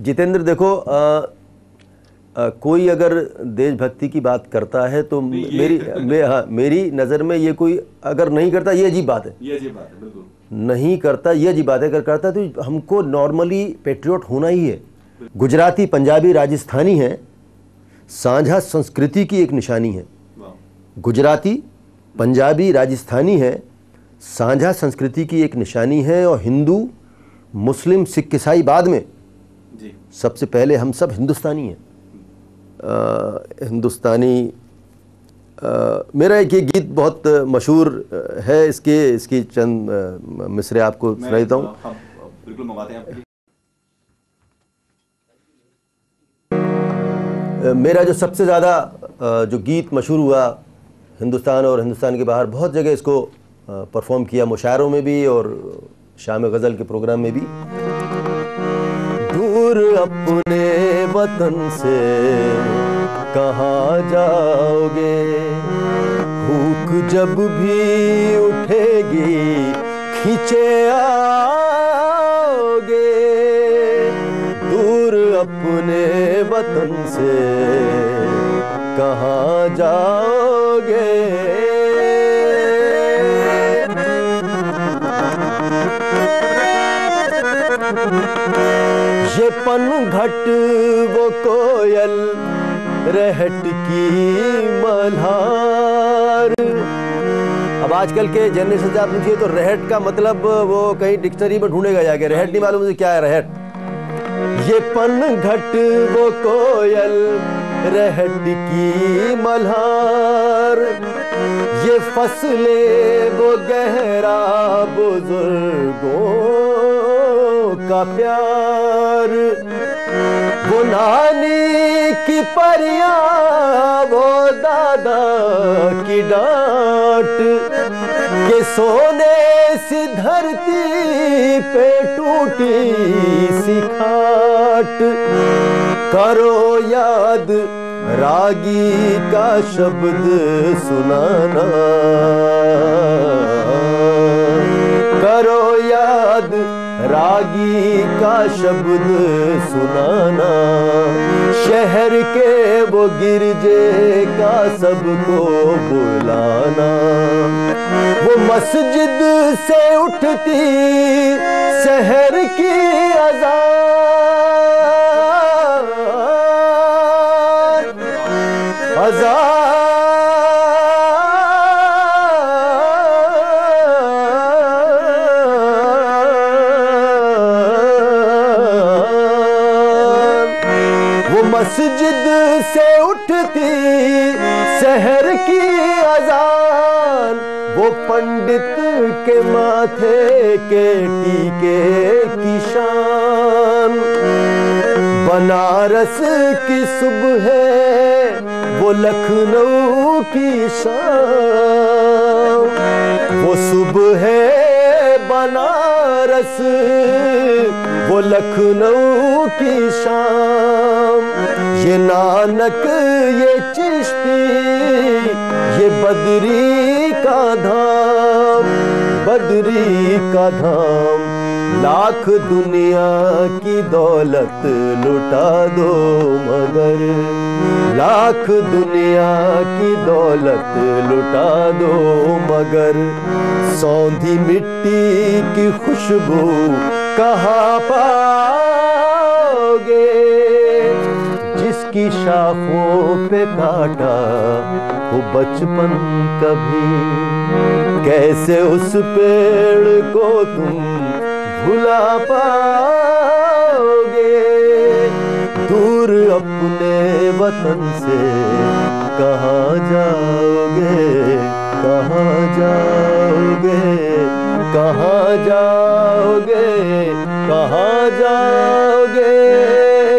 जितेंद्र देखो, कोई अगर देशभक्ति की बात करता है तो मेरी नज़र में ये कोई अगर नहीं करता ये अजीब बात है। ये अजीब बात है, बिल्कुल नहीं करता ये अजीब बात है। अगर करता तो हमको नॉर्मली पेट्रियोट होना ही है। गुजराती, पंजाबी, राजस्थानी है, साझा संस्कृति की एक निशानी है। गुजराती, पंजाबी, राजस्थानी है, साझा संस्कृति की एक निशानी है। और हिंदू, मुस्लिम, सिख, ईसाई बाद में जी। सबसे पहले हम सब हिंदुस्तानी हैं। हिंदुस्तानी मेरा एक ये गीत बहुत मशहूर है, इसकी चंद मिसरे आपको सुना देता हूँ। बिल्कुल मंगवाते हैं आपके लिए। मेरा जो सबसे ज़्यादा जो गीत मशहूर हुआ हिंदुस्तान और हिंदुस्तान के बाहर, बहुत जगह इसको परफॉर्म किया, मुशायरों में भी और शाम गज़ल के प्रोग्राम में भी। दूर अपने वतन से कहाँ जाओगे, भूख जब भी उठेगी खींचे आओगे। दूर अपने वतन से कहाँ जाओगे। ये पनघट वो कोयल रहट की मल्हार। अब आजकल के जनरेशन से आप पूछिए तो रहट का मतलब वो कहीं डिक्शनरी में ढूंढेगा जाके, रहट नहीं मालूम मुझे क्या है रहट। ये पनघट वो कोयल रहट की मल्हार, ये फसलें वो गहरा बुजुर्गों का प्यार। वो नानी की परियां, वो दादा की डांट, के सोने सी धरती पे टूटी सी खाट। करो याद रागी का शब्द सुनाना, करो याद रागी का शब्द सुनाना। शहर के वो गिरजे का सबको बुलाना। वो मस्जिद से उठती शहर की अज़ान, मस्जिद से उठती शहर की अज़ान। वो पंडित के माथे के टीके की शान। बनारस की सुबह है वो लखनऊ की शाम। वो सुबह है बनारस, वो लखनऊ की शाम। ये नानक, ये चिश्ती, ये बदरी का धाम, बदरी का धाम। लाख दुनिया की दौलत लुटा दो मगर, लाख दुनिया की दौलत लुटा दो मगर। सौंधी मिट्टी की खुशबू कहाँ पाओगे। जिसकी शाखों पे काटा वो बचपन कभी, कैसे उस पेड़ को तुम भुला पाओगे। दूर अपने वतन से कहाँ जाओगे, कहाँ जाओगे, कहाँ जाओगे, कहाँ जाओगे,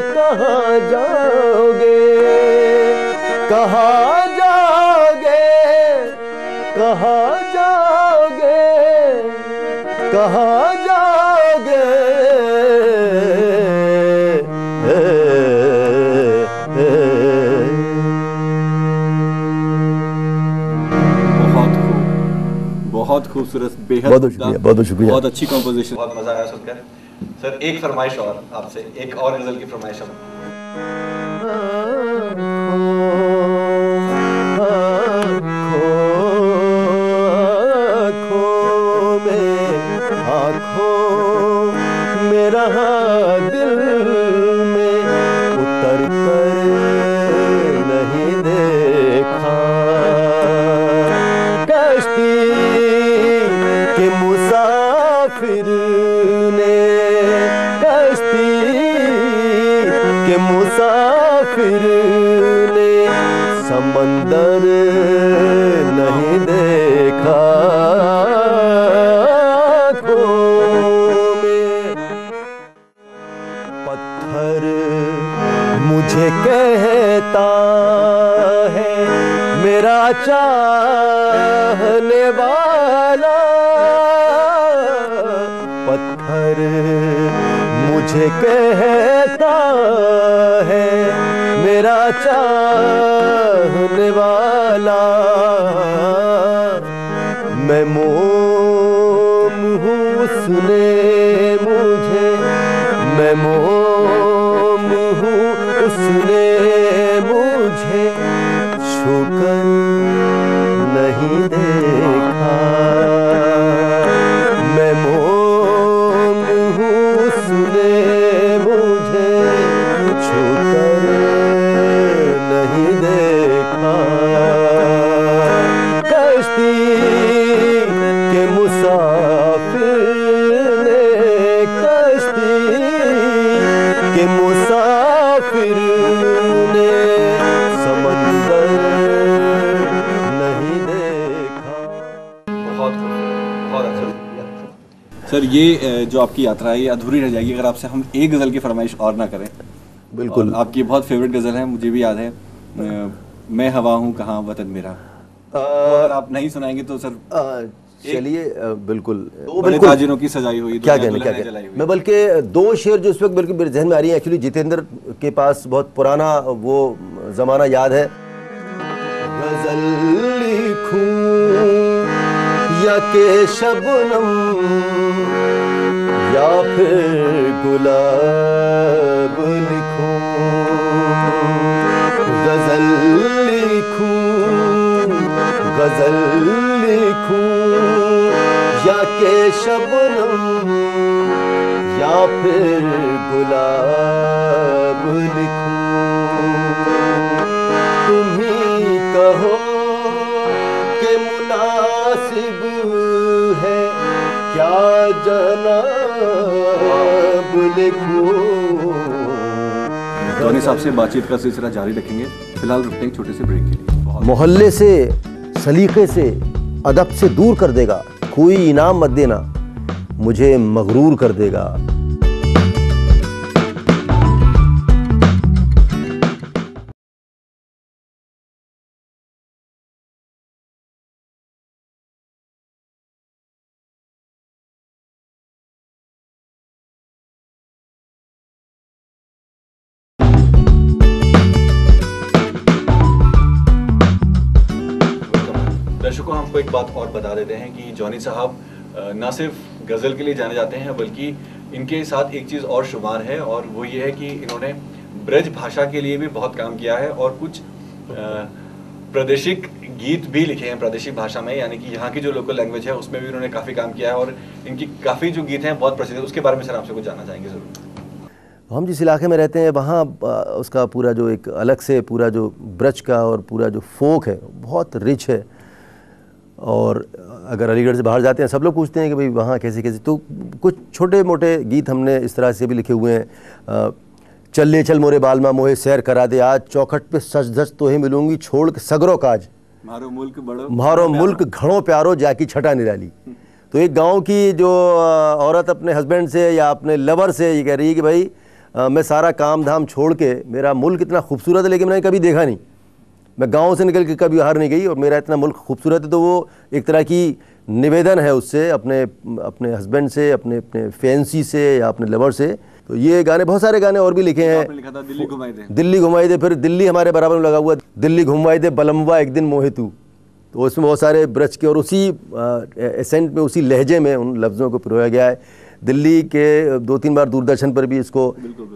कहाँ जाओगे, कहाँ जाओगे, कहाँ जाओगे, कहाँ जाओगे। बहुत खूबसूरत, बेहद बहुत शुक्रिया, बहुत शुक्रिया। बहुत अच्छी कंपोजिशन, बहुत मजा आया सुनकर। सर एक फरमाइश और आपसे, एक और गजल की फरमाइश हम। आँखों मेरा दिल में उतर कर नहीं देखा, कश्ती के मुसाफिर ने, कश्ती के मुसाफिर ने समंदर नहीं देखा। पत्थर मुझे कहता है मेरा चाहने वाला, पत्थर मुझे कहता है मेरा चाहने वाला, मैं मोम हूँ उसने मुझे, मैं मोम हूँ उसने मुझे छूकर नहीं देखा, मैं मोम हूँ उसने मुझे छूकर नहीं देखा। कश्ती के मुसाफिर ने, कश्ती के मुसाफिर ने समंदर नहीं देखा। बहुत अच्छा। सर ये जो आपकी यात्रा है ये अधूरी रह जाएगी अगर आपसे हम एक गजल की फरमाइश और ना करें। बिल्कुल। आपकी बहुत फेवरेट गजल है, मुझे भी याद है, मैं हवा हूँ कहाँ वतन मेरा। अगर आप नहीं सुनाएंगे तो सर चलिए बिल्कुल बड़े ताजिरों की सजाई हुई, क्या कहने क्या कहने। मैं बल्कि दो शेर जो इस वक्त बल्कि मेरे जहन में आ रही है, एक्चुअली जितेंद्र के पास बहुत पुराना वो जमाना याद है। गजल लिखूं या के शबनम या फिर गुलाब लिखूं, गजल लिखूं, गजल लिखूं या के शबनम या फिर गुलाब लिखूं, तुम ही कहो कि मुनासिब है क्या जनाब लिखूं। जॉनी साहब से बातचीत का सिलसिला जारी रखेंगे, फिलहाल रुकते हैं एक छोटे से ब्रेक के लिए। मोहल्ले से सलीके से अदब से दूर कर देगा, कोई इनाम मत देना मुझे मगरूर कर देगा। दर्शकों हमको एक बात और बता देते हैं कि जॉनी साहब ना सिर्फ गज़ल के लिए जाने जाते हैं बल्कि इनके साथ एक चीज़ और शुमार है, और वो ये है कि इन्होंने ब्रज भाषा के लिए भी बहुत काम किया है और कुछ प्रादेशिक गीत भी लिखे हैं प्रादेशिक भाषा में, यानी कि यहाँ की जो लोकल लैंग्वेज है उसमें भी उन्होंने काफ़ी काम किया है और इनकी काफ़ी जो गीत हैं बहुत प्रसिद्ध है। उसके बारे में सर आपसे कुछ जानना चाहेंगे ज़रूर। हम जिस इलाके में रहते हैं वहाँ उसका पूरा जो एक अलग से पूरा जो ब्रज का और पूरा जो फोक है बहुत रिच है, और अगर अलीगढ़ से बाहर जाते हैं सब लोग पूछते हैं कि भाई वहाँ कैसे कैसे, तो कुछ छोटे मोटे गीत हमने इस तरह से भी लिखे हुए हैं। चल ले चल मोरे बालमा मोहे सैर करा दे आज, चौखट पे सच धज तो ही मिलूंगी छोड़ के सगरो काज, मारो मुल्क बड़ो मारो मुल्क घड़ों प्यारो जाकी छटा निराली। तो एक गांव की जो औरत अपने हस्बैंड से या अपने लवर से ये कह रही है कि भाई मैं सारा काम धाम छोड़ के, मेरा मुल्क इतना खूबसूरत है लेकिन मैंने कभी देखा नहीं, मैं गांव से निकल के कभी बाहर नहीं गई और मेरा इतना मुल्क खूबसूरत है। तो वो एक तरह की निवेदन है उससे अपने अपने हस्बैंड से, अपने अपने फैंसी से या अपने लवर से। तो ये गाने, बहुत सारे गाने और भी लिखे हैं। लिखा था दिल्ली घुमाई दे, दिल्ली घुमाई दे, फिर दिल्ली हमारे बराबर में लगा हुआ, दिल्ली घुमाई दे बलमवा एक दिन मोहे तू। तो उसमें बहुत सारे ब्रज के और उसी एसेंट में, उसी लहजे में उन लफ्ज़ों को पिरोया गया है। दिल्ली के 2-3 बार दूरदर्शन पर भी इसको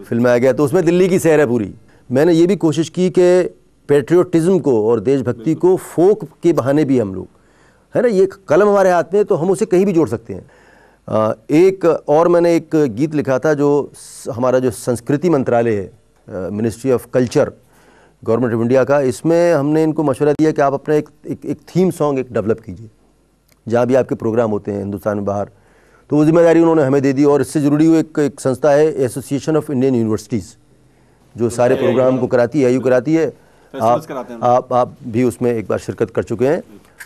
फिल्माया गया, तो उसमें दिल्ली की सैर है पूरी। मैंने ये भी कोशिश की कि पेट्रियोटिज़्म को और देशभक्ति को फोक के बहाने भी हम लोग, है ना, ये कलम हमारे हाथ में तो हम उसे कहीं भी जोड़ सकते हैं। एक और मैंने एक गीत लिखा था जो हमारा जो संस्कृति मंत्रालय है, ministry of culture, government of India का, इसमें हमने इनको मशवरा दिया कि आप अपना एक थीम सॉन्ग एक डेवलप कीजिए जहाँ भी आपके प्रोग्राम होते हैं हिंदुस्तान में बाहर। तो वो जिम्मेदारी उन्होंने हमें दे दी, और इससे जुड़ी हुई एक संस्था है एसोसिएशन ऑफ इंडियन यूनिवर्सिटीज़, जो सारे प्रोग्राम को कराती है, कराती है। आप भी उसमें एक बार शिरकत कर चुके हैं।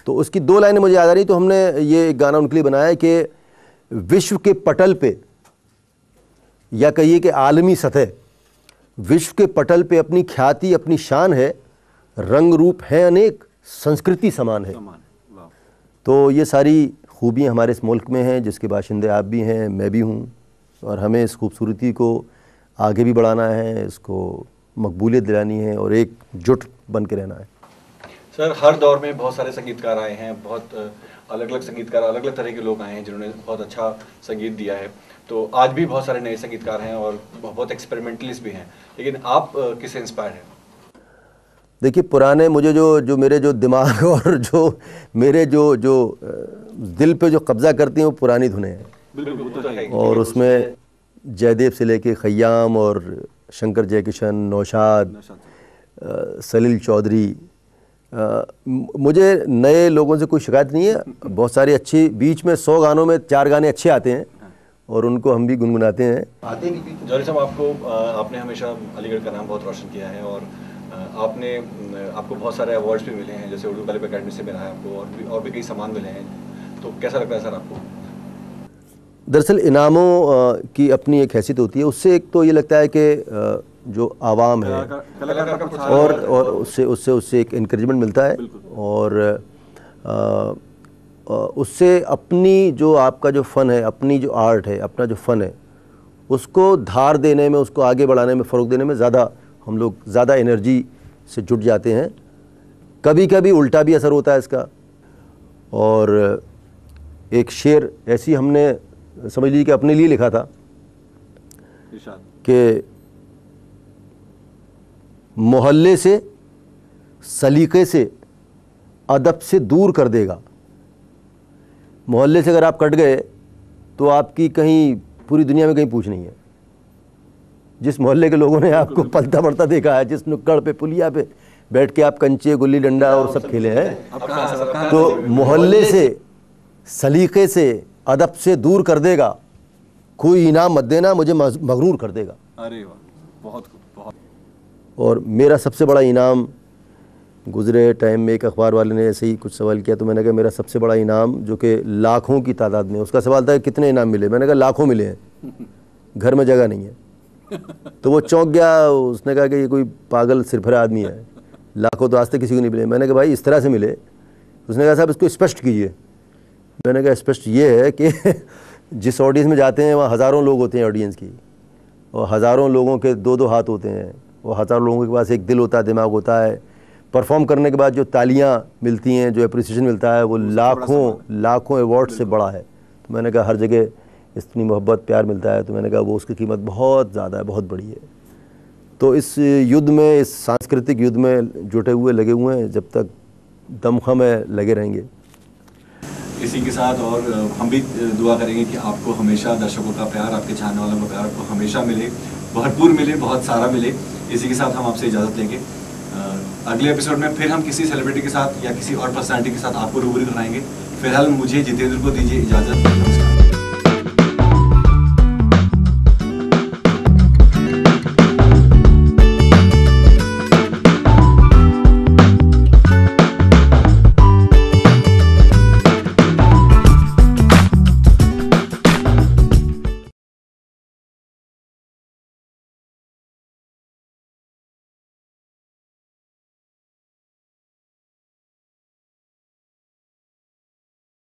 तो उसकी 2 लाइनें मुझे याद आ रही, तो हमने ये एक गाना उनके लिए बनाया कि विश्व के पटल पे, या कहिए कि आलमी सतह, विश्व के पटल पे अपनी ख्याति अपनी शान है, रंग रूप है अनेक, संस्कृति समान है। तो ये सारी खूबियाँ हमारे इस मुल्क में हैं, जिसके बाशिंदे आप भी हैं, मैं भी हूँ, और हमें इस खूबसूरती को आगे भी बढ़ाना है, इसको मकबूलियत दिलानी है और एकजुट बन के रहना है। सर, हर दौर में बहुत सारे संगीतकार आए हैं, बहुत अलग अलग संगीतकार, अलग अलग तरह के लोग आए हैं जिन्होंने बहुत अच्छा संगीत दिया है। तो आज भी बहुत सारे नए संगीतकार हैं और बहुत एक्सपेरिमेंटलिस्ट भी हैं, लेकिन आप किससे इंस्पायर हैं? देखिए, पुराने मुझे जो मेरे जो दिमाग और जो मेरे जो दिल पे जो कब्ज़ा करती हैं वो पुरानी धुनें हैं। और उसमें जयदेव से लेके खय्याम और शंकर जयकिशन, नौशाद, सलील चौधरी, मुझे नए लोगों से कोई शिकायत नहीं है। बहुत सारी अच्छी, बीच में 100 गानों में 4 गाने अच्छे आते हैं और उनको हम भी गुनगुनाते हैं। जौहरी साहब, आपने हमेशा अलीगढ़ का नाम बहुत रोशन किया है, और आपको बहुत सारे अवार्ड्स भी मिले हैं, जैसे उर्दू कल्चर अकेडमी से मिला है आपको, और भी कई सम्मान मिले हैं। तो कैसा लगता है सर आपको? दरअसल इनामों की अपनी एक हैसियत होती है, उससे एक तो ये लगता है कि जो आवाम है और उससे एक इनकरेजमेंट मिलता है, और उससे अपनी जो आपका जो फ़न है, अपनी जो आर्ट है, अपना जो फ़न है, उसको धार देने में, उसको आगे बढ़ाने में, फ़रोग़ देने में हम लोग ज़्यादा एनर्जी से जुट जाते हैं। कभी कभी उल्टा भी असर होता है इसका। और एक शेर ऐसी हमने समझ लीजिए कि अपने लिए लिखा था कि मोहल्ले से सलीके से अदब से दूर कर देगा। मोहल्ले से अगर आप कट गए तो आपकी कहीं पूरी दुनिया में कहीं पूछ नहीं है। जिस मोहल्ले के लोगों ने आपको पलता बढ़ता देखा है, जिस नुक्कड़ पे, पुलिया पे बैठ के आप कंचे, गुल्ली डंडा और सब खेले हैं, तो मोहल्ले से सलीके से अदब से दूर कर देगा, कोई इनाम मत देना, मुझे मगरूर कर देगा। अरे वाह, बहुत बहुत। और मेरा सबसे बड़ा इनाम, गुज़रे टाइम में एक अखबार वाले ने ऐसे ही कुछ सवाल किया, तो मैंने कहा मेरा सबसे बड़ा इनाम, जो कि लाखों की तादाद में, उसका सवाल था कि कितने इनाम मिले, मैंने कहा लाखों मिले हैं, घर में जगह नहीं है। तो वो चौंक गया, उसने कहा कि ये कोई पागल सिरफरा आदमी है, लाखों तो आज तक किसी को नहीं मिले। मैंने कहा भाई इस तरह से मिले। उसने कहा साहब इसको स्पष्ट कीजिए। मैंने कहा स्पष्ट ये है कि जिस ऑडियंस में जाते हैं वहाँ हज़ारों लोग होते हैं ऑडियंस की, और हज़ारों लोगों के 2-2 हाथ होते हैं, और हज़ारों लोगों के पास एक दिल होता है, दिमाग होता है। परफॉर्म करने के बाद जो तालियां मिलती हैं, जो अप्रिसिएशन मिलता है, वो लाखों अवार्ड से बड़ा है। तो मैंने कहा हर जगह इतनी मोहब्बत प्यार मिलता है, तो मैंने कहा वो उसकी कीमत बहुत ज़्यादा है, बहुत बड़ी है। तो इस युद्ध में, इस सांस्कृतिक युद्ध में जुटे हुए, लगे हुए हैं, जब तक दमखम में लगे रहेंगे। इसी के साथ और हम भी दुआ करेंगे कि आपको हमेशा दर्शकों का प्यार, आपके चाहने वालों का प्यार आपको हमेशा मिले, भरपूर मिले, बहुत सारा मिले। इसी के साथ हम आपसे इजाज़त लेंगे। अगले एपिसोड में फिर हम किसी सेलिब्रिटी के साथ या किसी और पर्सनैलिटी के साथ आपको रूबरू कराएंगे। फिलहाल मुझे जितेंद्र को दीजिए इजाज़त। नमस्कार।